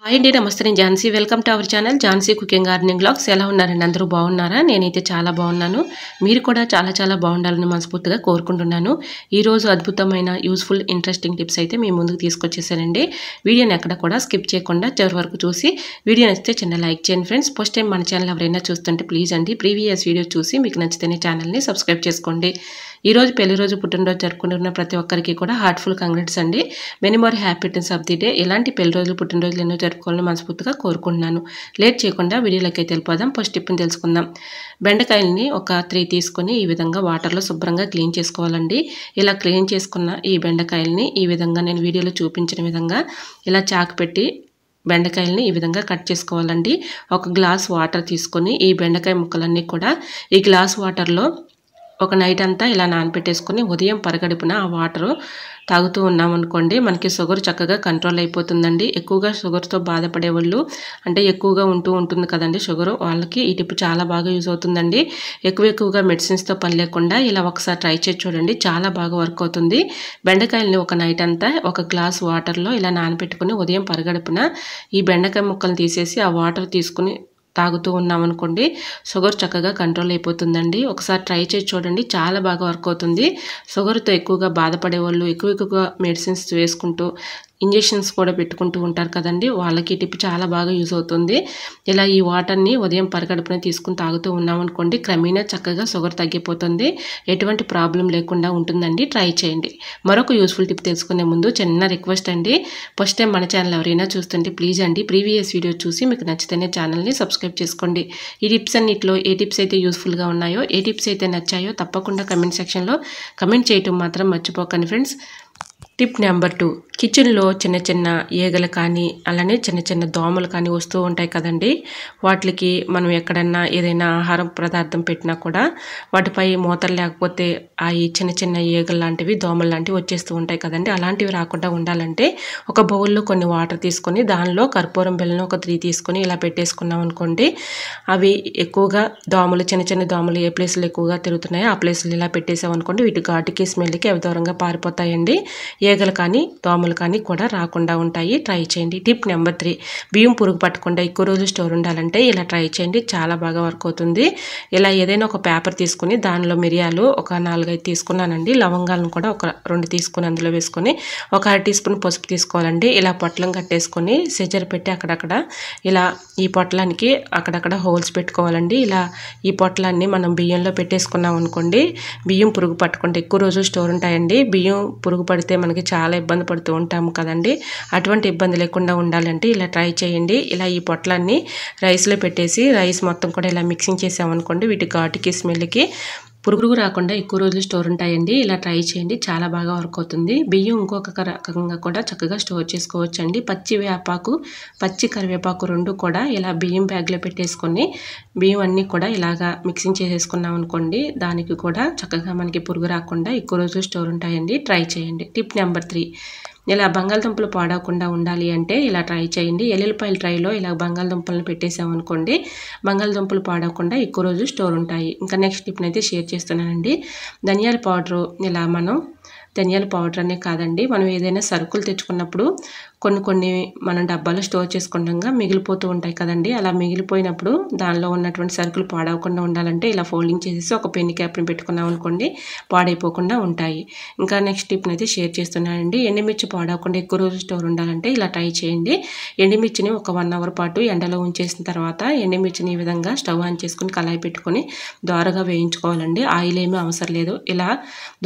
Hi అండి, నమస్తే. నేను Jhansi. Welcome to our channel Jhansi cooking gardening vlogs. ఎలా ఉన్నారండి? అందరూ బాగున్నారా? నేనైతే చాలా బాగున్నాను. మీరు కూడా చాలా బాగుండాలని మనస్ఫూర్తిగా కోరుకుంటున్నాను. ఈరోజు అద్భుతమైన యూస్ఫుల్ ఇంట్రెస్టింగ్ టిప్స్ అయితే మీ ముందుకు తీసుకొచ్చేసానండి. వీడియోని ఎక్కడ కూడా స్కిప్ చేయకుండా చివరి వరకు చూసి వీడియో నచ్చితే చిన్న లైక్ చేయండి ఫ్రెండ్స్. ఫస్ట్ టైం మన ఛానల్ ఎవరైనా చూస్తుంటే ప్లీజ్ అండి ప్రీవియస్ వీడియో చూసి మీకు నచ్చితేనే ఛానల్ని సబ్స్క్రైబ్ చేసుకోండి. ఈరోజు పెళ్లి రోజు పుట్టినరోజు జరుపుకుంటున్న ప్రతి ఒక్కరికి కూడా హార్ట్ఫుల్ కంగ్రాట్స్ అండి. Many more happy returns of the day. ఇలాంటి పెళ్లి రోజులు పుట్టినరోజులు ఎన్నో జరుపుకోవాలని మనస్ఫూర్తిగా కోరుకుంటున్నాను. లేట్ చేయకుండా వీడియోలోకి అయితే వెళ్ళిపోదాం. ఫస్ట్ టిప్ని తెలుసుకుందాం. బెండకాయలని ఒక 3 తీసుకొని ఈ విధంగా వాటర్లో శుభ్రంగా క్లీన్ చేసుకోవాలండి. ఇలా క్లీన్ చేసుకున్న ఈ బెండకాయలని ఈ విధంగా నేను వీడియోలో చూపించిన విధంగా ఇలా చాకు పెట్టి బెండకాయలని ఈ విధంగా కట్ చేసుకోవాలండి. ఒక గ్లాస్ వాటర్ తీసుకొని ఈ బెండకాయ ముక్కలన్నీ కూడా ఈ గ్లాస్ వాటర్లో ఒక నైట్ అంతా ఇలా నానబెట్టేసుకొని ఉదయం పరగడుపున ఆ వాటర్ తాగుతూ ఉన్నామనుకోండి, మనకి షుగర్ చక్కగా కంట్రోల్ అయిపోతుందండి. ఎక్కువగా షుగర్తో బాధపడే వాళ్ళు, అంటే ఎక్కువగా ఉంటుంది కదండి షుగర్, వాళ్ళకి ఈ టిప్ చాలా బాగా యూజ్ అవుతుందండి. ఎక్కువగా మెడిసిన్స్తో పని లేకుండా ఇలా ఒకసారి ట్రై చేసి చూడండి, చాలా బాగా వర్క్ అవుతుంది. బెండకాయలని ఒక నైట్ అంతా ఒక గ్లాస్ వాటర్లో ఇలా నానబెట్టుకుని ఉదయం పరగడుపున ఈ బెండకాయ ముక్కలు తీసేసి ఆ వాటర్ తీసుకుని తాగుతూ ఉన్నామనుకోండి, షుగర్ చక్కగా కంట్రోల్ అయిపోతుందండి. ఒకసారి ట్రై చేసి చూడండి, చాలా బాగా వర్క్ అవుతుంది. షుగర్తో ఎక్కువగా బాధపడే వాళ్ళు, ఎక్కువగా మెడిసిన్స్ వేసుకుంటూ ఇంజెక్షన్స్ కూడా పెట్టుకుంటూ ఉంటారు కదండి, వాళ్ళకి ఈ టిప్ చాలా బాగా యూజ్ అవుతుంది. ఇలా ఈ వాటర్ని ఉదయం పరగడుపున తీసుకుని తాగుతూ ఉన్నామనుకోండి, క్రమేణా చక్కగా షుగర్ తగ్గిపోతుంది. ఎటువంటి ప్రాబ్లం లేకుండా ఉంటుందండి. ట్రై చేయండి. మరొక యూస్ఫుల్ టిప్ తెలుసుకునే ముందు చిన్న రిక్వెస్ట్ అండి, ఫస్ట్ టైం మన ఛానల్ ఎవరైనా చూస్తుంటే ప్లీజ్ అండి ప్రీవియస్ వీడియో చూసి మీకు నచ్చితేనే ఛానల్ని సబ్స్క్రైబ్ చేసుకోండి. ఈ టిప్స్ అన్నింటిలో ఏ టిప్స్ అయితే యూస్ఫుల్గా ఉన్నాయో, ఏ టిప్స్ అయితే నచ్చాయో తప్పకుండా కమెంట్ సెక్షన్లో కమెంట్ చేయటం మాత్రం మర్చిపోకండి ఫ్రెండ్స్. టిప్ నెంబర్ 2, కిచెన్లో చిన్న ఈగలు కానీ అలానే చిన్న దోమలు కానీ వస్తూ ఉంటాయి కదండి, వాటికి మనం ఎక్కడన్నా ఏదైనా ఆహారం పదార్థం పెట్టినా కూడా వాటిపై మూతలు లేకపోతే ఆ చిన్న ఈగలు లాంటివి, దోమలు లాంటివి వచ్చేస్తూ ఉంటాయి కదండి. అలాంటివి రాకుండా ఉండాలంటే ఒక బౌల్లో కొన్ని వాటర్ తీసుకొని దానిలో కర్పూరం బెల్లం ఒక 3 తీసుకొని ఇలా పెట్టేసుకున్నాం అనుకోండి, అవి ఎక్కువగా దోమలు, చిన్న దోమలు ఏ ప్లేస్లో ఎక్కువగా తిరుగుతున్నాయో ఆ ప్లేస్లో ఇలా పెట్టేసాం అనుకోండి, వీటి ఘాటుకి స్మెల్కి అవి దూరంగా పారిపోతాయండి. ఈగలు కానీ దోమలు కానీ కూడా రాకుండా ఉంటాయి. ట్రై చేయండి. టిప్ నెంబర్ 3, బియ్యం పురుగు పట్టకుండా ఎక్కువ రోజులు స్టోర్ ఉండాలంటే ఇలా ట్రై చేయండి, చాలా బాగా వర్క్ అవుతుంది. ఇలా ఏదైనా ఒక పేపర్ తీసుకుని దానిలో మిరియాలు ఒక 4-5 తీసుకున్నానండి, లవంగాలను కూడా ఒక 2 తీసుకుని అందులో వేసుకొని ఒక 1/2 టీ స్పూన్ పసుపు తీసుకోవాలండి. ఇలా పొట్లం కట్టేసుకొని సిజర్ పెట్టి అక్కడక్కడ ఇలా ఈ పొట్లానికి అక్కడక్కడ హోల్స్ పెట్టుకోవాలండి. ఇలా ఈ పొట్లాన్ని మనం బియ్యంలో పెట్టేసుకున్నాం అనుకోండి, బియ్యం పురుగు పట్టకుండా ఎక్కువ రోజులు స్టోర్ ఉంటాయండి. బియ్యం పురుగు పడితే మనకి చాలా ఇబ్బంది పడుతూ ఉంటాము కదండి, అటువంటి ఇబ్బంది లేకుండా ఉండాలంటే ఇలా ట్రై చేయండి. ఇలా ఈ పొట్లాన్ని రైస్లో పెట్టేసి రైస్ మొత్తం కూడా ఇలా మిక్సింగ్ చేసామనుకోండి, వీటి ఘాటుకి స్మెల్కి పురుగు రాకుండా ఎక్కువ రోజులు స్టోర్ ఉంటాయండి. ఇలా ట్రై చేయండి, చాలా బాగా వర్క్ అవుతుంది. బియ్యం ఇంకొక రకంగా కూడా చక్కగా స్టోర్ చేసుకోవచ్చు అండి. పచ్చి కరివేపాకు 2 కూడా ఇలా బియ్యం బ్యాగ్లో పెట్టేసుకొని బియ్యం అన్నీ కూడా ఇలాగా మిక్సింగ్ చేసేసుకున్నాం అనుకోండి, దానికి కూడా చక్కగా మనకి పురుగు రాకుండా ఎక్కువ రోజులు స్టోర్ ఉంటాయండి. ట్రై చేయండి. టిప్ నెంబర్ 3, ఇలా బంగాళదుంపలు పాడవకుండా ఉండాలి అంటే ఇలా ట్రై చేయండి. ఎల్లుల్లిపాయల ట్రైలో ఇలా బంగాళదుంపలను పెట్టేసామనుకోండి, బంగాళదుంపలు పాడవకుండా ఎక్కువ రోజులు స్టోర్ ఉంటాయి. ఇంకా నెక్స్ట్ టిప్ని అయితే షేర్ చేస్తున్నానండి. ధనియాల పౌడరు, ఇలా మనం ధనియాల పౌడర్ అనే కాదండి, మనం ఏదైనా సరుకులు తెచ్చుకున్నప్పుడు కొన్ని మనం డబ్బాలో స్టోర్ చేసుకుంటాగా మిగిలిపోతూ ఉంటాయి కదండి, అలా మిగిలిపోయినప్పుడు దానిలో ఉన్నటువంటి సరుకులు పాడవకుండా ఉండాలంటే ఇలా ఫోల్డింగ్ చేసేసి ఒక పెన్ క్యాప్ని పెట్టుకున్నాం అనుకోండి, పాడైపోకుండా ఉంటాయి. ఇంకా నెక్స్ట్ టిప్ని అయితే షేర్ చేస్తున్నానండి. ఎండుమిర్చి పాడవకుండా ఎక్కువ రోజులు స్టోర్ ఉండాలంటే ఇలా ట్రై చేయండి. ఎండుమిర్చిని ఒక 1 అవర్ పాటు ఎండలో ఉంచేసిన తర్వాత ఎండుమిర్చిని ఈ విధంగా స్టవ్ ఆన్ చేసుకుని కళాయి పెట్టుకొని దోరగా వేయించుకోవాలండి. ఆయిల్ ఏమీ అవసరం లేదు. ఇలా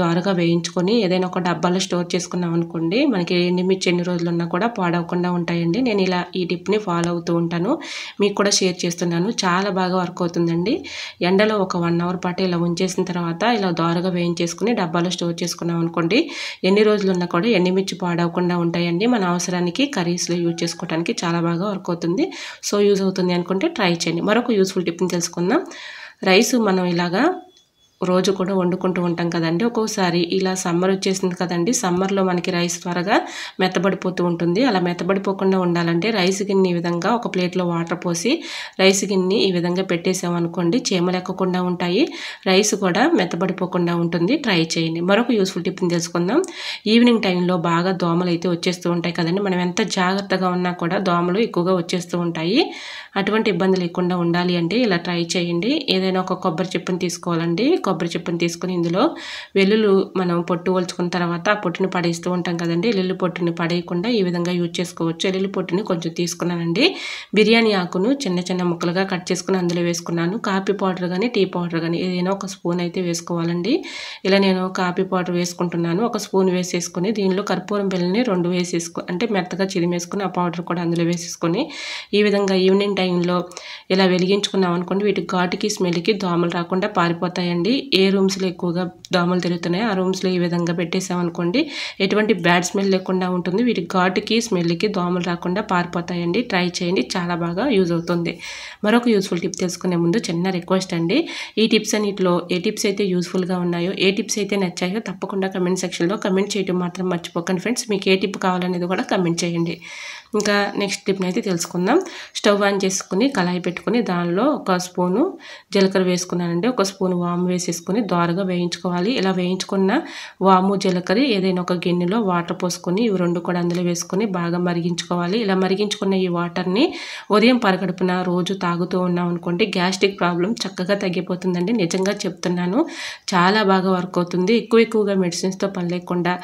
దోరగా వేయించుకొని ఏదైనా ఒక డబ్బాలో స్టోర్ చేసుకున్నాం అనుకోండి, మనకి ఎండుమిర్చి ఎన్ని రోజులు ఉన్నా కూడా పాడవకుండా ఉంటాయండి. నేను ఇలా ఈ టిప్ని ఫాలో అవుతూ ఉంటాను, మీకు కూడా షేర్ చేస్తున్నాను. చాలా బాగా వర్క్ అవుతుందండి. ఎండలో ఒక 1 అవర్ పాటు ఇలా ఉంచేసిన తర్వాత ఇలా దోరగా వేయించేసుకుని డబ్బాలో స్టోర్ చేసుకున్నాం అనుకోండి, ఎన్ని రోజులు ఉన్నా కూడా ఎండుమిర్చి పాడవకుండా ఉంటాయండి. మన అవసరానికి కర్రీస్లో యూజ్ చేసుకోవడానికి చాలా బాగా వర్క్ అవుతుంది. సో యూజ్ అవుతుంది అనుకుంటే ట్రై చేయండి. మరొక యూస్ఫుల్ టిప్ని తెలుసుకుందాం. రైస్ మనం ఇలాగా రోజు కూడా వండుకుంటూ ఉంటాం కదండి. ఒక్కోసారి ఇలా సమ్మర్ వచ్చేసింది కదండి, సమ్మర్లో మనకి రైస్ త్వరగా మెత్తబడిపోతూ ఉంటుంది. అలా మెత్తబడిపోకుండా ఉండాలంటే రైస్ గిన్నె ఈ విధంగా ఒక ప్లేట్లో వాటర్ పోసి రైస్ గిన్నె ఈ విధంగా పెట్టేసామనుకోండి, చీమలు ఎక్కకుండా ఉంటాయి, రైస్ కూడా మెత్తబడిపోకుండా ఉంటుంది. ట్రై చేయండి. మరొక యూస్ఫుల్ టిప్ని తెలుసుకుందాం. ఈవినింగ్ టైంలో బాగా దోమలు అయితే వచ్చేస్తూ ఉంటాయి కదండి. మనం ఎంత జాగ్రత్తగా ఉన్నా కూడా దోమలు ఎక్కువగా వచ్చేస్తూ ఉంటాయి. అటువంటి ఇబ్బంది లేకుండా ఉండాలి అంటే ఇలా ట్రై చేయండి. ఏదైనా ఒక కొబ్బరి చిప్పని తీసుకోవాలండి. కొబ్బరి చిప్పని తీసుకుని ఇందులో వెల్లుల్లి మనం పొట్టు వలుచుకున్న తర్వాత ఆ పొట్టుని పడేస్తూ ఉంటాం కదండి. వెల్లుల్లి పొట్టుని పడేయకుండా ఈ విధంగా యూజ్ చేసుకోవచ్చు. వెల్లుల్లి పొట్టుని కొంచెం తీసుకున్నానండి. బిర్యానీ ఆకును చిన్న చిన్న ముక్కలుగా కట్ చేసుకుని అందులో వేసుకున్నాను. కాఫీ పౌడర్ కానీ టీ పౌడర్ కానీ ఏదైనా ఒక స్పూన్ అయితే వేసుకోవాలండి. ఇలా నేను కాఫీ పౌడర్ వేసుకుంటున్నాను. ఒక స్పూన్ వేసేసుకొని దీనిలో కర్పూరం బిళ్ళని 2 వేసేసుకొని అంటే మెత్తగా చిరిమేసుకొని ఆ పౌడర్ కూడా అందులో వేసేసుకొని ఈ విధంగా ఈవినింగ్ టైంలో ఇలా వెలిగించుకున్నాం అనుకోండి, వీటి ఘాటుకి స్మెల్కి దోమలు రాకుండా పారిపోతాయండి. ఏ రూమ్స్లో ఎక్కువగా దోమలు తిరుగుతున్నాయో ఆ రూమ్స్లో ఈ విధంగా పెట్టేసామనుకోండి, ఎటువంటి బ్యాడ్ స్మెల్ లేకుండా ఉంటుంది. వీటి ఘాటుకి స్మెల్కి దోమలు రాకుండా పారిపోతాయండి. ట్రై చేయండి, చాలా బాగా యూజ్ అవుతుంది. మరొక యూస్ఫుల్ టిప్ తెలుసుకునే ముందు చిన్న రిక్వెస్ట్ అండి. ఈ టిప్స్ అన్నిటిలో ఏ టిప్స్ అయితే యూస్ఫుల్గా ఉన్నాయో, ఏ టిప్స్ అయితే నచ్చాయో తప్పకుండా కమెంట్ సెక్షన్లో కమెంట్ చేయడం మాత్రం మర్చిపోకండి ఫ్రెండ్స్. మీకు ఏ టిప్ కావాలనేది కూడా కమెంట్ చేయండి. ఇంకా నెక్స్ట్ టిప్ని అయితే తెలుసుకుందాం. స్టవ్ ఆన్ చేసుకుని కళాయి పెట్టుకుని దానిలో ఒక స్పూను జీలకర్ర వేసుకున్నానండి. ఒక స్పూను వాము వేసేసుకొని దోరగా వేయించుకోవాలి. ఇలా వేయించుకున్న వాము జీలకర్ర ఏదైనా ఒక గిన్నెలో వాటర్ పోసుకొని ఇవి 2 కూడా అందులో వేసుకొని బాగా మరిగించుకోవాలి. ఇలా మరిగించుకున్న ఈ వాటర్ని ఉదయం పరగడుపున రోజు తాగుతూ ఉన్నాం అనుకోండి, గ్యాస్ట్రిక్ ప్రాబ్లం చక్కగా తగ్గిపోతుందండి. నిజంగా చెప్తున్నాను, చాలా బాగా వర్క్ అవుతుంది. ఎక్కువగా మెడిసిన్స్తో పని లేకుండా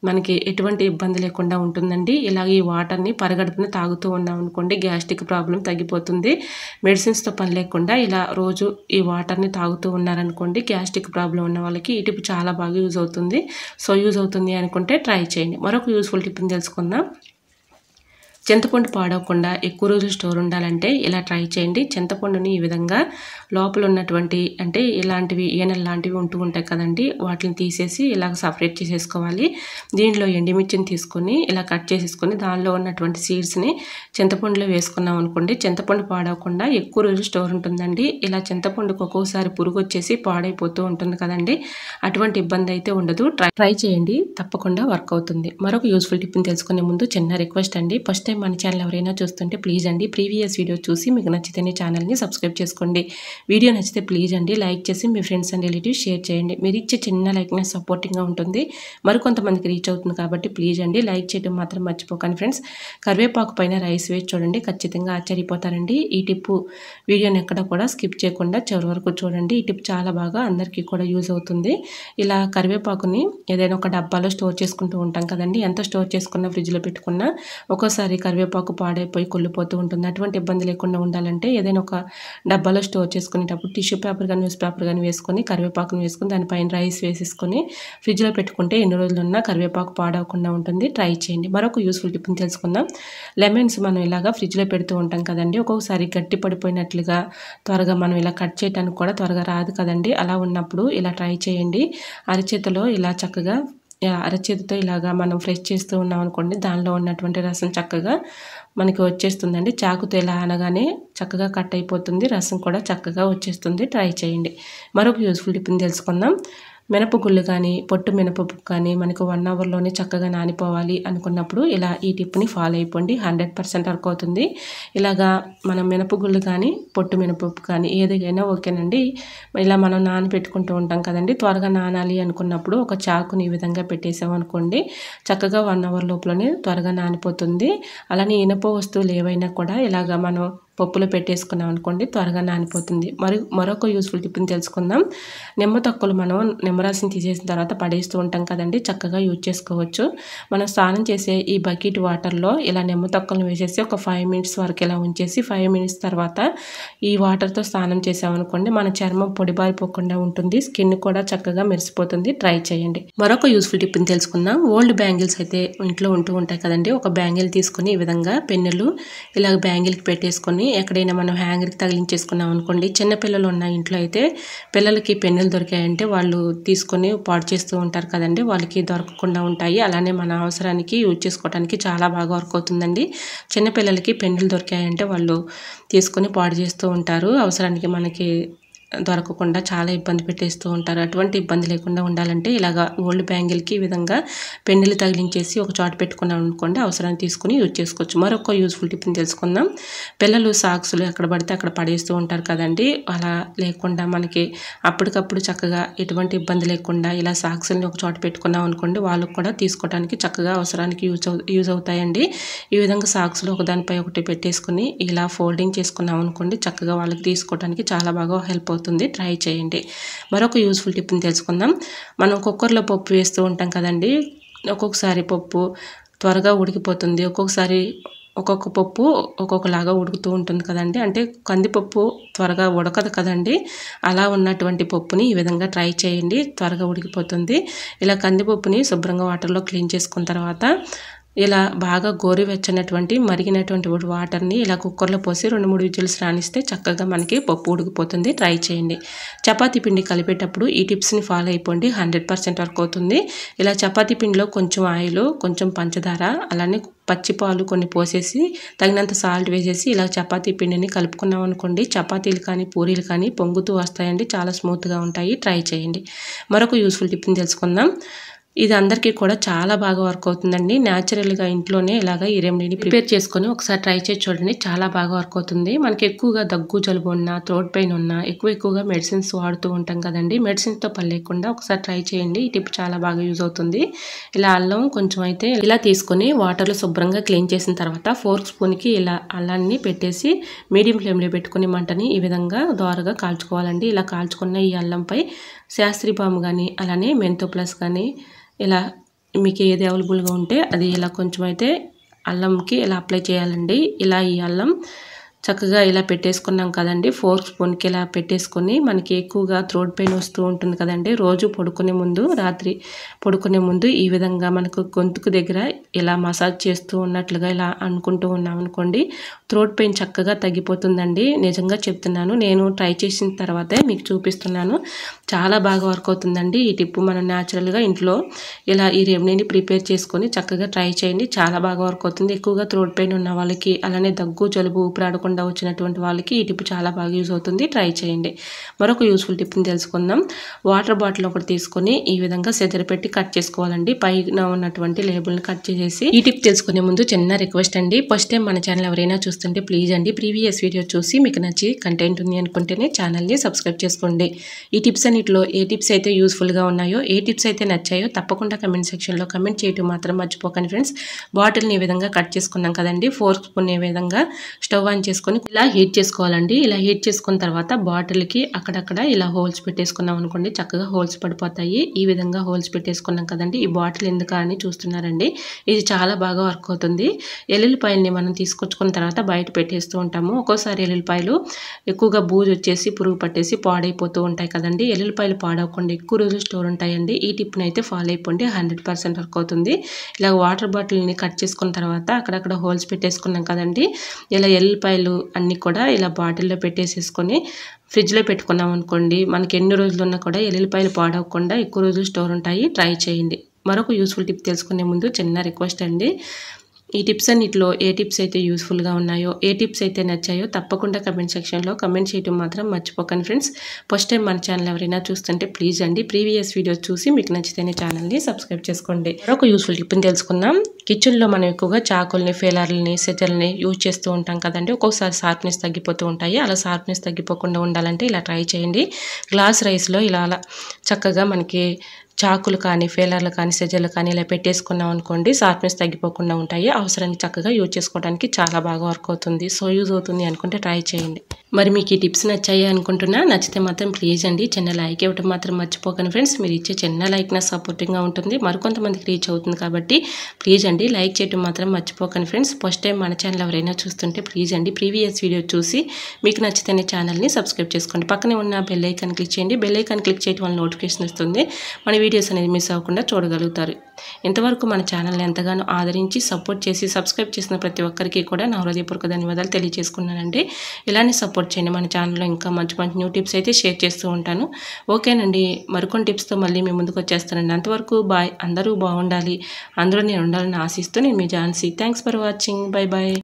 మనకి ఎటువంటి ఇబ్బంది లేకుండా ఉంటుందండి. ఇలాగ ఈ వాటర్ని పరగడుపున తాగుతూ ఉన్నాం అనుకోండి, గ్యాస్ట్రిక్ ప్రాబ్లం తగ్గిపోతుంది. మెడిసిన్స్తో పని లేకుండా ఇలా రోజు ఈ వాటర్ని తాగుతూ ఉన్నారనుకోండి, గ్యాస్ట్రిక్ ప్రాబ్లం ఉన్న వాళ్ళకి ఈ టిప్ చాలా బాగా యూజ్ అవుతుంది. సో యూజ్ అవుతుంది అనుకుంటే ట్రై చేయండి. మరొక యూస్ఫుల్ టిప్ని తెలుసుకుందాం. చింతపండు పాడవకుండా ఎక్కువ రోజులు స్టోర్ ఉండాలంటే ఇలా ట్రై చేయండి. చింతపండుని ఈ విధంగా లోపల ఉన్నటువంటి అంటే ఇలాంటివి ఈనెలు లాంటివి ఉంటూ ఉంటాయి కదండి, వాటిని తీసేసి ఇలా సపరేట్ చేసేసుకోవాలి. దీనిలో ఎండుమిర్చిని తీసుకొని ఇలా కట్ చేసేసుకొని దానిలో ఉన్నటువంటి సీడ్స్ని చింతపండులో వేసుకున్నాం అనుకోండి, చింతపండు పాడవకుండా ఎక్కువ రోజులు స్టోర్ ఉంటుందండి. ఇలా చింతపండుకు ఒక్కోసారి పురుగు వచ్చేసి పాడైపోతూ ఉంటుంది కదండి, అటువంటి ఇబ్బంది అయితే ఉండదు. ట్రై చేయండి, తప్పకుండా వర్క్ అవుతుంది. మరొక యూస్ఫుల్ టిప్ని తెలుసుకునే ముందు చిన్న రిక్వెస్ట్ అండి. ఫస్ట్ టైం మన ఛానల్ ఎవరైనా చూస్తుంటే ప్లీజ్ అండి ప్రీవియస్ వీడియో చూసి మీకు నచ్చితేనే ఛానల్ని సబ్స్క్రైబ్ చేసుకోండి. వీడియో నచ్చితే ప్లీజ్ అండి లైక్ చేసి మీ ఫ్రెండ్స్ అండ్ రిలేటివ్స్ షేర్ చేయండి. మీరు ఇచ్చే చిన్న లైక్ నాకు సపోర్టింగ్గా ఉంటుంది, మరికొంతమందికి రీచ్ అవుతుంది కాబట్టి ప్లీజ్ అండి లైక్ చేయడం మాత్రం మర్చిపోకండి ఫ్రెండ్స్. కరివేపాకు పైన రైస్ వేసి చూడండి, ఖచ్చితంగా ఆశ్చర్యపోతారండి. ఈ టిప్పు వీడియోని ఎక్కడ కూడా స్కిప్ చేయకుండా చివరి వరకు చూడండి. ఈ టిప్ చాలా బాగా అందరికీ కూడా యూజ్ అవుతుంది. ఇలా కరివేపాకుని ఏదైనా ఒక డబ్బాలో స్టోర్ చేసుకుంటూ ఉంటాం కదండి, ఎంత స్టోర్ చేసుకున్నా ఫ్రిడ్జ్లో పెట్టుకున్నా ఒక్కోసారి కరివేపాకు పాడైపోయి కుళ్ళిపోతూ ఉంటుంది. అటువంటి ఇబ్బంది లేకుండా ఉండాలంటే ఏదైనా ఒక డబ్బాలో స్టోర్ చేసుకునేటప్పుడు టిష్యూ పేపర్ కానీ న్యూస్ పేపర్ కానీ వేసుకొని కరివేపాకుని వేసుకొని దానిపైన రైస్ వేసేసుకొని ఫ్రిడ్జ్లో పెట్టుకుంటే ఎన్ని రోజులున్నా కరివేపాకు పాడవకుండా ఉంటుంది. ట్రై చేయండి. మరొక యూస్ఫుల్ టిప్ని తెలుసుకుందాం. లెమన్స్ మనం ఇలాగా ఫ్రిడ్జ్లో పెడుతూ ఉంటాం కదండి, ఒక్కొక్కసారి గట్టి పడిపోయినట్లుగా త్వరగా మనం ఇలా కట్ చేయడానికి కూడా త్వరగా రాదు కదండి, అలా ఉన్నప్పుడు ఇలా ట్రై చేయండి. అరచేతిలో ఇలా చక్కగా అరచేతితో ఇలాగా మనం ఫ్రెష్ చేస్తూ ఉన్నాం అనుకోండి, దానిలో ఉన్నటువంటి రసం చక్కగా మనకి వచ్చేస్తుందండి. చాకుతో ఇలా అనగానే చక్కగా కట్ అయిపోతుంది, రసం కూడా చక్కగా వచ్చేస్తుంది. ట్రై చేయండి. మరొక యూస్ఫుల్ టిప్ని తెలుసుకుందాం. మినపగుళ్ళు కానీ పొట్టు మినపప్పు కానీ మనకు 1 అవర్లోనే చక్కగా నానిపోవాలి అనుకున్నప్పుడు ఇలా ఈ టిప్ని ఫాలో అయిపోండి, 100% వర్క్ అవుతుంది. ఇలాగా మనం మినపగుళ్ళు కానీ పొట్టు మినపప్పు కానీ ఏదైనా ఓకేనండి. ఇలా మనం నానబెట్టుకుంటూ ఉంటాం కదండి, త్వరగా నానాలి అనుకున్నప్పుడు ఒక చాకుని ఈ విధంగా పెట్టేసామనుకోండి, చక్కగా 1 అవర్ లోపలనే త్వరగా నానిపోతుంది. అలానే ఇనప వస్తువులు ఏవైనా కూడా ఇలాగా మనం పప్పులో పెట్టేసుకున్నాం అనుకోండి, త్వరగా నానిపోతుంది. మరొక యూస్ఫుల్ టిప్ని తెలుసుకుందాం. నిమ్మ తొక్కలు మనం నిమ్మరసం తీసేసిన తర్వాత పడేస్తూ ఉంటాం కదండి, చక్కగా యూజ్ చేసుకోవచ్చు. మనం స్నానం చేసే ఈ బకెట్ వాటర్లో ఇలా నిమ్మ తొక్కలను వేసేసి ఒక 5 మినిట్స్ వరకు ఇలా ఉంచేసి 5 మినిట్స్ తర్వాత ఈ వాటర్తో స్నానం చేసామనుకోండి, మన చర్మం పొడిబారిపోకుండా ఉంటుంది, స్కిన్ కూడా చక్కగా మెరిసిపోతుంది. ట్రై చేయండి. మరొక యూస్ఫుల్ టిప్ని తెలుసుకుందాం. ఓల్డ్ బ్యాంగిల్స్ అయితే ఇంట్లో ఉంటూ ఉంటాయి కదండి, ఒక బ్యాంగిల్ తీసుకొని ఈ విధంగా పెన్నులు ఇలా బ్యాంగిల్కి పెట్టేసుకొని ఎక్కడైనా మనం హ్యాంగర్కి తగిలించేసుకున్నాం అనుకోండి, చిన్నపిల్లలు ఉన్న ఇంట్లో అయితే పిల్లలకి పెన్నులు దొరికాయంటే వాళ్ళు తీసుకొని పాడు చేస్తూ ఉంటారు కదండి, వాళ్ళకి దొరకకుండా ఉంటాయి. అలానే మన అవసరానికి యూజ్ చేసుకోవడానికి చాలా బాగా వర్క్ అవుతుందండి. చిన్నపిల్లలకి పెన్నులు దొరికాయంటే వాళ్ళు తీసుకొని పాడు చేస్తూ ఉంటారు, అవసరానికి మనకి దొరకకుండా చాలా ఇబ్బంది పెట్టేస్తూ ఉంటారు. అటువంటి ఇబ్బంది లేకుండా ఉండాలంటే ఇలాగా గోల్డ్ బ్యాంగిల్కి ఈ విధంగా పెన్నులు తగిలించేసి ఒక చోట పెట్టుకున్నాం అనుకోండి, అవసరాన్ని తీసుకుని యూజ్ చేసుకోవచ్చు. మరొక యూజ్ఫుల్ టిప్ని తెలుసుకుందాం. పిల్లలు సాక్స్లు ఎక్కడ పడితే అక్కడ పడేస్తూ ఉంటారు కదండి, అలా లేకుండా మనకి అప్పటికప్పుడు చక్కగా ఎటువంటి ఇబ్బంది లేకుండా ఇలా సాక్స్ని ఒక చోట పెట్టుకున్నాం అనుకోండి, వాళ్ళకు కూడా తీసుకోవడానికి చక్కగా అవసరానికి యూజ్ అవుతాయండి. ఈ విధంగా సాక్స్లు ఒకదానిపై ఒకటి పెట్టేసుకుని ఇలా ఫోల్డింగ్ చేసుకున్నాం అనుకోండి, చక్కగా వాళ్ళకి తీసుకోవడానికి చాలా బాగా హెల్ప్ అవుతుంది. ట్రై చేయండి. మరొక యూజ్ఫుల్ టిప్ని తెలుసుకుందాం. మనం కుక్కర్లో పప్పు వేస్తూ ఉంటాం కదండి, ఒక్కొక్కసారి పప్పు త్వరగా ఉడికిపోతుంది, ఒక్కొక్కసారి ఒక్కొక్క పప్పు ఒక్కొక్కలాగా ఉడుకుతూ ఉంటుంది కదండి. అంటే కందిపప్పు త్వరగా ఉడకదు కదండి, అలా ఉన్నటువంటి పప్పుని ఈ విధంగా ట్రై చేయండి, త్వరగా ఉడికిపోతుంది. ఇలా కందిపప్పుని శుభ్రంగా వాటర్లో క్లీన్ చేసుకున్న తర్వాత ఇలా బాగా గోరువెచ్చనటువంటి మరిగినటువంటి వాటర్ని ఇలా కుక్కర్లో పోసి 2-3 విజిల్స్ రానిస్తే చక్కగా మనకి పప్పు ఉడికిపోతుంది. ట్రై చేయండి. చపాతీ పిండి కలిపేటప్పుడు ఈ టిప్స్ని ఫాలో అయిపోండి, 100% వర్క్ అవుతుంది. ఇలా చపాతీ పిండిలో కొంచెం ఆయిల్, కొంచెం పంచదార, అలానే పచ్చిపాలు కొన్ని పోసేసి తగినంత సాల్ట్ వేసేసి ఇలా చపాతీ పిండిని కలుపుకున్నాం అనుకోండి, చపాతీలు కానీ పూరీలు కానీ పొంగుతూ వస్తాయండి, చాలా స్మూత్గా ఉంటాయి. ట్రై చేయండి. మరొక యూస్ఫుల్ టిప్ని తెలుసుకుందాం. ఇది అందరికీ కూడా చాలా బాగా వర్క్ అవుతుందండి. న్యాచురల్గా ఇంట్లోనే ఇలాగ ఈ రెమెడీని ప్రిపేర్ చేసుకొని ఒకసారి ట్రై చేసి చూడండి, చాలా బాగా వర్క్ అవుతుంది. మనకి ఎక్కువగా దగ్గు జలుబు ఉన్నా, థ్రోట్ పెయిన్ ఉన్నా ఎక్కువగా మెడిసిన్స్ వాడుతూ ఉంటాం కదండి, మెడిసిన్స్తో పని లేకుండా ఒకసారి ట్రై చేయండి. ఈ టిప్ చాలా బాగా యూజ్ అవుతుంది. ఇలా అల్లం కొంచెం అయితే ఇలా తీసుకొని వాటర్లో శుభ్రంగా క్లీన్ చేసిన తర్వాత ఫోర్క్ స్పూన్కి ఇలా అల్లాన్ని పెట్టేసి మీడియం ఫ్లేమ్లో పెట్టుకుని మంటని ఈ విధంగా దోరగా కాల్చుకోవాలండి. ఇలా కాల్చుకున్న ఈ అల్లంపై శాస్త్రీ బామ్ కానీ అలానే మెంతో ప్లస్ కానీ ఇలా మీకు ఏది అవైలబుల్గా ఉంటే అది ఇలా కొంచెం అయితే అల్లంకి ఇలా అప్లై చేయాలండి. ఇలా ఈ అల్లం చక్కగా ఇలా పెట్టేసుకున్నాం కదండి, ఫోర్క్ స్పూన్కి ఇలా పెట్టేసుకొని మనకి ఎక్కువగా థ్రోట్ పెయిన్ వస్తూ ఉంటుంది కదండి, రోజు పడుకునే ముందు, రాత్రి పడుకునే ముందు ఈ విధంగా మనకు గొంతుకు దగ్గర ఇలా మసాజ్ చేస్తూ ఉన్నట్లుగా ఇలా అనుకుంటూ ఉన్నాం అనుకోండి, థ్రోట్ పెయిన్ చక్కగా తగ్గిపోతుందండి. నిజంగా చెప్తున్నాను, నేను ట్రై చేసిన తర్వాతే మీకు చూపిస్తున్నాను. చాలా బాగా వర్క్ అవుతుందండి ఈ టిప్. మనం న్యాచురల్గా ఇంట్లో ఇలా ఈ రెమెడీని ప్రిపేర్ చేసుకొని చక్కగా ట్రై చేయండి, చాలా బాగా వర్క్ అవుతుంది. ఎక్కువగా థ్రోట్ పెయిన్ ఉన్న వాళ్ళకి, అలానే దగ్గు జలుబు ఊపిరాడకుండా వచ్చినటువంటి వాళ్ళకి ఈ టిప్ చాలా బాగా యూజ్ అవుతుంది. ట్రై చేయండి. మరొక యూస్ఫుల్ టిప్ని తెలుసుకుందాం. వాటర్ బాటిల్ ఒకటి తీసుకొని ఈ విధంగా పెట్టి కట్ చేసుకోవాలండి, పైన ఉన్నటువంటి లేబుల్ని కట్ చేసేసి. ఈ టిప్ తెలుసుకునే ముందు చిన్న రిక్వెస్ట్ అండి, ఫస్ట్ టైం మన ఛానల్ ఎవరైనా చూస్తుంటే ప్లీజ్ అండి ప్రీవియస్ వీడియో చూసి మీకు నచ్చి కంటెంట్ ఉంది అనుకుంటేనే ఛానల్ని సబ్స్క్రైబ్ చేసుకోండి. ఈ టిప్స్ అన్నిటిలో ఏ టిప్స్ అయితే యూస్ఫుల్గా ఉన్నాయో, ఏ టిప్స్ అయితే నచ్చాయో తప్పకుండా కమెంట్ సెక్షన్లో కమెంట్ చేయడం మాత్రం మర్చిపోకండి ఫ్రెండ్స్. బాటిల్ని ఈ విధంగా కట్ చేసుకున్నాం కదండి, ఫోర్క్ స్పూన్ ఈ విధంగా స్టవ్ ఆన్ చేసుకొని ఇలా హీట్ చేసుకోవాలండి. ఇలా హీట్ చేసుకున్న తర్వాత బాటిల్కి అక్కడక్కడ ఇలా హోల్స్ పెట్టేసుకున్నాం అనుకోండి, చక్కగా హోల్స్ పడిపోతాయి. ఈ విధంగా హోల్స్ పెట్టేసుకున్నాం కదండి, ఈ బాటిల్ ఎందుకు అని చూస్తున్నారండి, ఇది చాలా బాగా వర్క్ అవుతుంది. ఎల్లుల్లిపాయల్ని మనం తీసుకొచ్చుకున్న తర్వాత బయట పెట్టేస్తూ ఉంటాము. ఒక్కోసారి ఎల్లుల్లిపాయలు ఎక్కువగా బూజు వచ్చేసి పురుగు పట్టేసి పాడైపోతూ ఉంటాయి కదండి, ఎల్లుల్లిపాయలు పాడవకుండా ఎక్కువ రోజులు స్టోర్ ఉంటాయండి. ఈ టిప్ని అయితే ఫాలో అయిపోండి, 100% వర్క్ అవుతుంది. ఇలా వాటర్ బాటిల్ని కట్ చేసుకున్న తర్వాత అక్కడక్కడ హోల్స్ పెట్టేసుకున్నాం కదండి, ఇలా ఎల్లుల్లిపాయలు అన్నీ కూడా ఇలా బాటిల్లో పెట్టేసేసుకొని ఫ్రిడ్జ్లో పెట్టుకున్నాం అనుకోండి, మనకి ఎన్ని రోజులు ఉన్నా కూడా ఎల్లుల్లిపాయలు పాడవకుండా ఎక్కువ రోజులు స్టోర్ ఉంటాయి. ట్రై చేయండి. మరొక యూస్ఫుల్ టిప్ తెలుసుకునే ముందు చిన్న రిక్వెస్ట్ అండి, ఈ టిప్స్ అన్నిటిలో ఏ టిప్స్ అయితే యూస్ఫుల్గా ఉన్నాయో, ఏ టిప్స్ అయితే నచ్చాయో తప్పకుండా కమెంట్ సెక్షన్లో కమెంట్ చేయడం మాత్రం మర్చిపోకండి ఫ్రెండ్స్. ఫస్ట్ టైం మన ఛానల్ ఎవరైనా చూస్తుంటే ప్లీజ్ అండి ప్రీవియస్ వీడియోస్ చూసి మీకు నచ్చితేనే ఛానల్ని సబ్స్క్రైబ్ చేసుకోండి. మరొక యూస్ఫుల్ టిప్ని తెలుసుకుందాం. కిచెన్లో మనం ఎక్కువగా చాకుల్ని, ఫెయిలర్లని, సెజర్ని యూజ్ చేస్తూ ఉంటాం కదండి, ఒక్కొక్కసారి షార్ప్నెస్ తగ్గిపోతూ ఉంటాయి. అలా షార్ప్నెస్ తగ్గిపోకుండా ఉండాలంటే ఇలా ట్రై చేయండి. గ్లాస్ రైస్లో ఇలా అలా చక్కగా మనకి చాకులు కానీ, ఫెయిలర్లు కానీ, సెజర్లు కానీ ఇలా పెట్టేసుకున్నాం అనుకోండి, షార్ప్నెస్ తగ్గిపోకుండా ఉంటాయి. అవసరానికి చక్కగా యూజ్ చేసుకోవడానికి చాలా బాగా వర్క్ అవుతుంది. సో యూజ్ అవుతుంది అనుకుంటే ట్రై చేయండి. మరి మీకు ఈ టిప్స్ నచ్చాయి అనుకుంటున్నా, నచ్చితే మాత్రం ప్లీజ్ అండి చిన్న లైక్ ఇవ్వడం మాత్రం మర్చిపోకండి ఫ్రెండ్స్. మీరు ఇచ్చే చిన్న లైక్ నా సపోర్టింగ్గా ఉంటుంది, మరికొంతమందికి రీచ్ అవుతుంది కాబట్టి ప్లీజ్ అండి లైక్ చేయడం మాత్రం మర్చిపోకండి ఫ్రెండ్స్. ఫస్ట్ టైం మన ఛానల్ ఎవరైనా చూస్తుంటే ప్లీజ్ అండి ప్రీవియస్ వీడియో చూసి మీకు నచ్చితేనే ఛానల్ని సబ్స్క్రైబ్ చేసుకోండి. పక్కనే ఉన్న బెల్ ఐకాన్ క్లిక్ చేయండి. బెల్ ఐకాన్ క్లిక్ చేయడం వల్ల నోటిఫికేషన్ వస్తుంది, మన వీడియోస్ అనేది మిస్ అవ్వకుండా చూడగలుగుతారు. ఇంతవరకు మన ఛానల్ని ఎంతగానో ఆదరించి సపోర్ట్ చేసి సబ్స్క్రైబ్ చేసిన ప్రతి ఒక్కరికి కూడా నా హృదయపూర్వక ధన్యవాదాలు తెలియజేసుకున్నానండి. ఇలానే సపోర్ట్ చేయండి. మన ఛానల్లో ఇంకా మంచి మంచి న్యూ టిప్స్ అయితే షేర్ చేస్తూ ఉంటాను. ఓకేనండి, మరికొన్ని టిప్స్తో మళ్ళీ మీ ముందుకు వచ్చేస్తానండి. అంతవరకు బాయ్. అందరూ బాగుండాలి, అందరూ నేను ఉండాలని ఆశిస్తూ నేను మీ Jhansi. Thanks for watching. Bye bye.